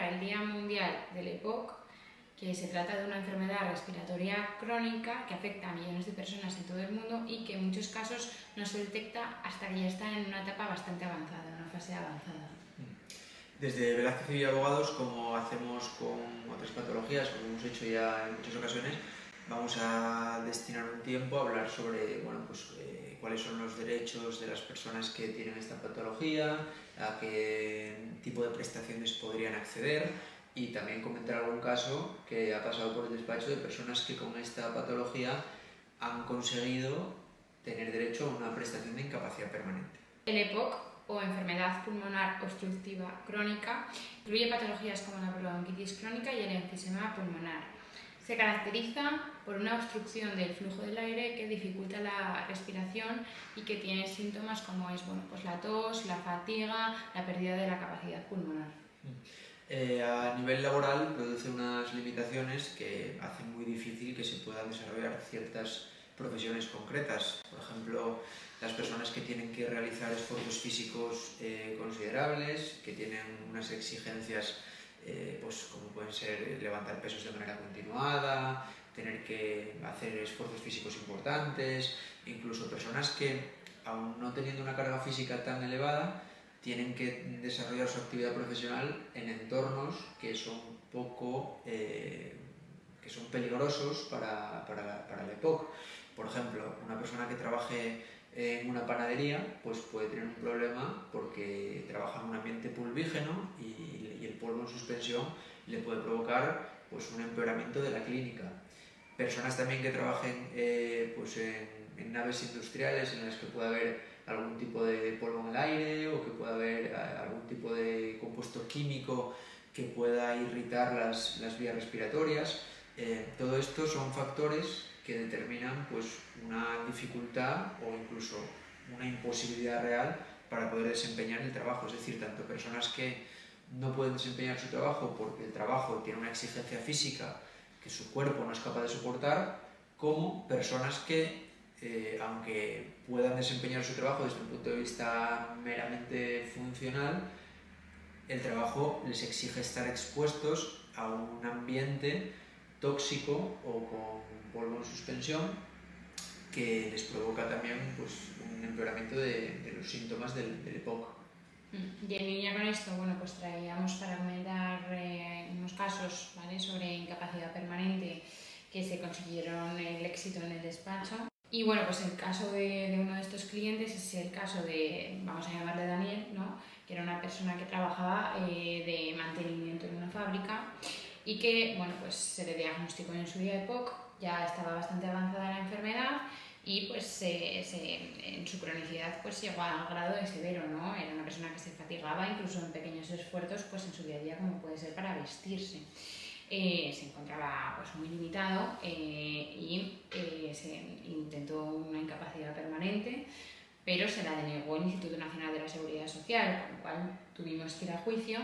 el Día Mundial del EPOC, que se trata de una enfermedad respiratoria crónica que afecta a millones de personas en todo el mundo y que en muchos casos no se detecta hasta que ya está en una etapa bastante avanzada, en una fase avanzada. Desde Velázquez y Abogados, como hacemos con otras patologías, como hemos hecho ya en muchas ocasiones, vamos a destinar un tiempo a hablar sobre cuáles son los derechos de las personas que tienen esta patología, a qué tipo de prestaciones podrían acceder y también comentar algún caso que ha pasado por el despacho de personas que con esta patología han conseguido tener derecho a una prestación de incapacidad permanente. El EPOC, o enfermedad pulmonar obstructiva crónica, incluye patologías como la bronquitis crónica y el enfisema pulmonar. Se caracteriza por una obstrucción del flujo del aire que dificulta la respiración y que tiene síntomas como es la tos, la fatiga, la pérdida de la capacidad pulmonar. A nivel laboral produce unas limitaciones que hacen muy difícil que se puedan desarrollar ciertas profesiones concretas. Por ejemplo, las personas que tienen que realizar esfuerzos físicos considerables, que tienen unas exigencias como pueden ser levantar pesos de manera continuada, tener que hacer esfuerzos físicos importantes, incluso personas que, aun no teniendo una carga física tan elevada, tienen que desarrollar su actividad profesional en entornos que son peligrosos para la EPOC. Por ejemplo, una persona que trabaje en una panadería pues puede tener un problema porque trabaja en un ambiente pulvígeno y el polvo en suspensión le puede provocar un empeoramiento de la clínica. Personas también que trabajen en naves industriales en las que pueda haber algún tipo de polvo en el aire o que pueda haber algún tipo de compuesto químico que pueda irritar las vías respiratorias. Todo esto son factores que determinan una dificultad o incluso una imposibilidad real para poder desempeñar el trabajo. Es decir, tanto personas que no pueden desempeñar su trabajo porque el trabajo tiene una exigencia física que su cuerpo no es capaz de soportar, como personas que aunque puedan desempeñar su trabajo desde un punto de vista meramente funcional, el trabajo les exige estar expuestos a un ambiente tóxico o con polvo en suspensión que les provoca también un empeoramiento de los síntomas del EPOC. Y en línea con esto, traíamos para comentar unos casos, ¿vale?, sobre incapacidad permanente que se consiguieron el éxito en el despacho. Y el caso de uno de estos clientes es el caso de, vamos a llamarle Daniel, ¿no?, que era una persona que trabajaba de mantenimiento en una fábrica y que se le diagnosticó en su día EPOC, ya estaba bastante avanzada la enfermedad y en su cronicidad llegó al grado de severo, ¿no? Era una persona que se fatigaba incluso en pequeños esfuerzos en su día a día, como puede ser para vestirse. Se encontraba muy limitado y se intentó una incapacidad permanente, pero se la denegó el Instituto Nacional de la Seguridad Social, con lo cual tuvimos que ir a juicio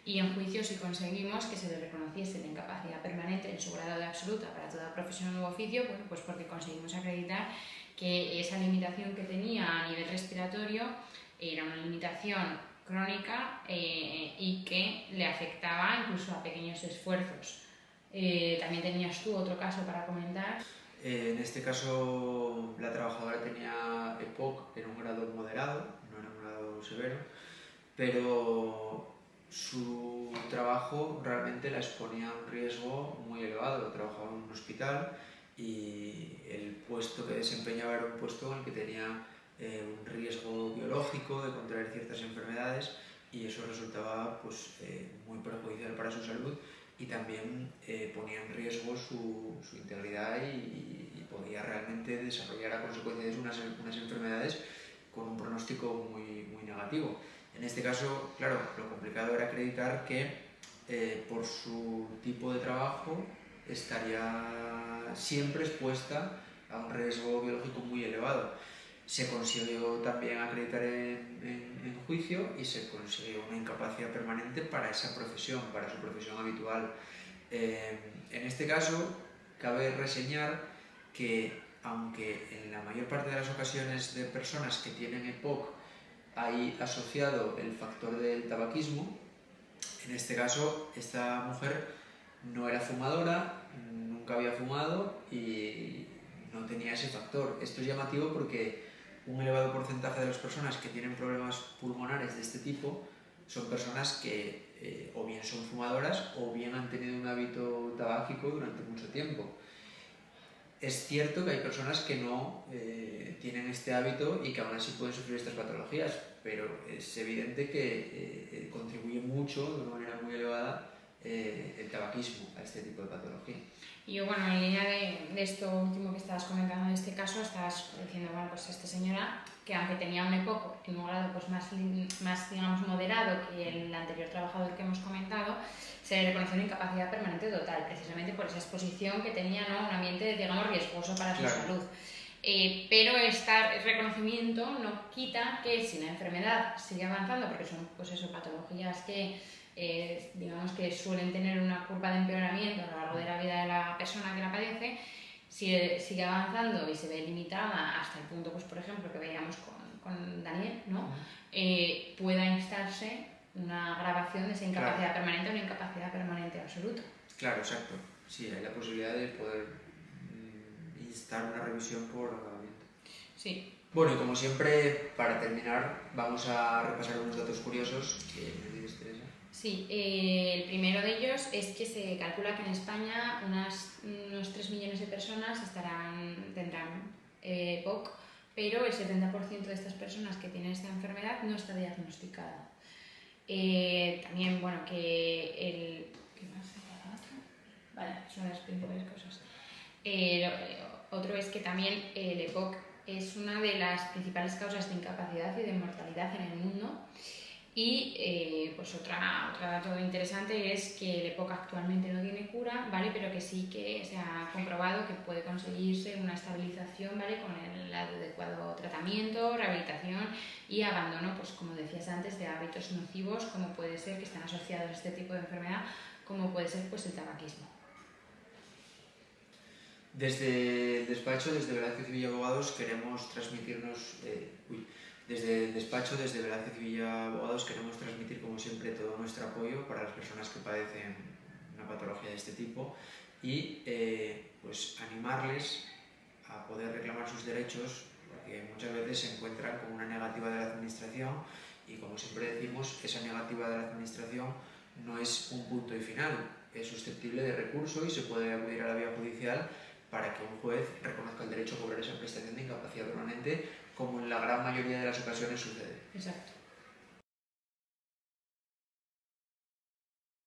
y en juicio sí conseguimos que se le reconociese la incapacidad permanente en su grado de absoluta para toda profesión u oficio, porque conseguimos acreditar que esa limitación que tenía a nivel respiratorio era una limitación crónica y que le afectaba incluso a pequeños esfuerzos. También tenías tú otro caso para comentar. En este caso la trabajadora tenía EPOC en un grado moderado, no era un grado severo, pero su trabajo realmente la exponía a un riesgo muy elevado. Trabajaba en un hospital y el puesto que desempeñaba era un puesto en el que tenía un riesgo biológico de contraer ciertas enfermedades y eso resultaba muy perjudicial para su salud y también ponía en riesgo su integridad y podía realmente desarrollar a consecuencia de eso unas enfermedades con un pronóstico muy negativo. En este caso, claro, lo complicado era acreditar que por su tipo de trabajo estaría siempre expuesta a un riesgo biológico muy elevado. Se consiguió también acreditar en juicio y se consiguió una incapacidad permanente para esa profesión, para su profesión habitual. En este caso, cabe reseñar que, aunque en la mayor parte de las ocasiones de personas que tienen EPOC hay asociado el factor del tabaquismo, en En este caso, esta mujer no era fumadora, nunca había fumado y no tenía ese factor. Esto es llamativo porque un elevado porcentaje de las personas que tienen problemas pulmonares de este tipo son personas que o bien son fumadoras o bien han tenido un hábito tabáquico durante mucho tiempo. Es cierto que hay personas que no tienen este hábito y que aún así pueden sufrir estas patologías, pero es evidente que contribuye mucho, de una manera muy elevada, el tabaquismo a este tipo de patología. Y yo, bueno, en línea de esto último que estabas comentando en este caso, estabas diciendo, bueno, pues esta señora, que aunque tenía un EPOC en un grado pues más digamos, moderado que el anterior trabajador que hemos comentado, se le reconoció una incapacidad permanente total, precisamente por esa exposición que tenía, ¿no? Un ambiente, digamos, riesgoso para su salud. Pero este reconocimiento no quita que si la enfermedad sigue avanzando, porque son pues eso, patologías que digamos que suelen tener una curva de empeoramiento a lo largo de la vida de la persona que la padece, si sigue avanzando y se ve limitada hasta el punto, pues por ejemplo, que veíamos con Daniel, ¿no? Pueda instarse una agravación de esa incapacidad permanente o una incapacidad permanente absoluta. Claro, exacto. Sí, hay la posibilidad de poder instar una revisión por agravamiento. Sí. Bueno, y como siempre, para terminar, vamos a repasar unos datos curiosos que me dices, Teresa. Sí, el primero de ellos es que se calcula que en España unos 3 millones de personas tendrán EPOC, pero el 70% de estas personas que tienen esta enfermedad no está diagnosticada. También, bueno, que ¿qué más era otro? Vale, son las principales cosas. Otro es que también el EPOC es una de las principales causas de incapacidad y de mortalidad en el mundo. Y pues otro dato interesante es que el EPOC actualmente no tiene cura, ¿vale? Pero que sí que se ha comprobado que puede conseguirse una estabilización, ¿vale? Con el adecuado tratamiento, rehabilitación y abandono, pues como decías antes, de hábitos nocivos como puede ser, que están asociados a este tipo de enfermedad, como puede ser pues el tabaquismo. Desde el despacho, desde Velázquez y Villa Abogados, queremos transmitirnos... Desde el despacho, desde Velázquez y Villa Abogados, queremos transmitir, como siempre, todo nuestro apoyo para las personas que padecen una patología de este tipo y pues animarles a poder reclamar sus derechos, porque muchas veces se encuentran con una negativa de la administración y, como siempre decimos, esa negativa de la administración no es un punto y final, es susceptible de recurso y se puede acudir a la vía judicial para que un juez reconozca el derecho a cobrar esa prestación de incapacidad permanente, como en la gran mayoría de las ocasiones sucede. Exacto.